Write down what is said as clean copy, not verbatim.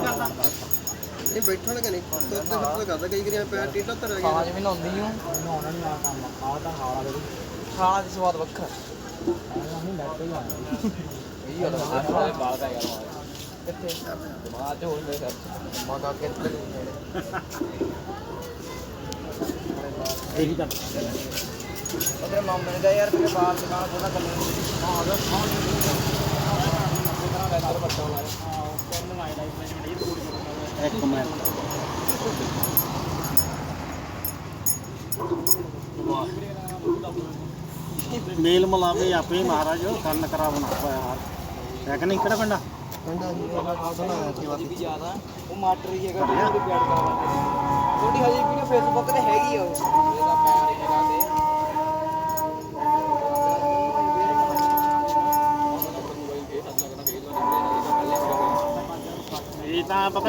ਇਹ ਬੈਠਣ ਕਿ ਨਹੀਂ ਤੁਰਦੇ ਫਿਰਦੇ ਕਰਦਾ ਕਈ ਵਾਰੀ ਪੈਰ ਟੇਢਾ ਧਰ ਗਿਆ ਖਾਜ ਵੀ ਲਾਉਂਦੀ ਹੂੰ ਨਹਾਉਣਾ ਨਹੀਂ ਆ ਕੰਮ ਆ ਤਾਂ ਖਾਲਾ ਦੇ ਖਾਲਾ ਦੀ ਸਵਾਦ ਵੱਖਰਾ ਨਹੀਂ ਲੱਗ ਹੀ ਆਉਂਦਾ ਇਹ ਯਾਰ ਸਾਰੇ ਬਾਲ ਪੈ ਗਿਆ ਕਿੱਥੇ ਬਾਅਦ ਚ ਹੋਰ ਮੇਰੇ ਸਰ ਮਾਗਾ ਕਿੱਥੇ ਇਹੀ ਤਾਂ ਉਹਦੇ ਮਾਮੇ ਨੇ ਯਾਰ ਮੇਰੇ ਬਾਲ ਦੁਕਾਨ ਕੋਲ ਨਾ ਚੱਲਣ ਹਾਂ ਅਗਰ ਖਾਣ ਨੂੰ ਕਿਤਨਾ ਵੈਦਰ ਬੱਟਾ ਹੋਇਆ ਹਾਂ ਉਹਨੂੰ ਆਈ ਲਾਈਫ ਵਿੱਚ ਬੜੀ ਥੋੜੀ ਇੱਕ ਮਿੰਟ ਮੇਲ ਮਲਾਵੇ ਆਪੇ ਮਹਾਰਾਜ ਕੰਨ ਕਰਾ ਬਣਾ ਪਾਇਆ ਹਾਲ ਹੈ ਕਿ ਨਹੀਂ ਕਿਹੜਾ ਪਿੰਡਾ ਕਹਿੰਦਾ ਜੀ ਉਹ ਬਣਾਇਆ ਸੀ ਵੀ ਜ਼ਿਆਦਾ ਉਹ ਮਾਟਰ ਹੀ ਹੈਗਾ ਜਿਹੜੀ ਪਿਆਰ ਕਰਵਾਉਂਦੇ ਥੋੜੀ ਹਜੇ ਵੀ ਫੇਸਬੁੱਕ ਤੇ ਹੈਗੀ ਆ ਉਹ ਇਹਦਾ ਪੈਰ ਜਗ੍ਹਾ ਤੇ ਇਹ ਤਾਂ ਪਤਾ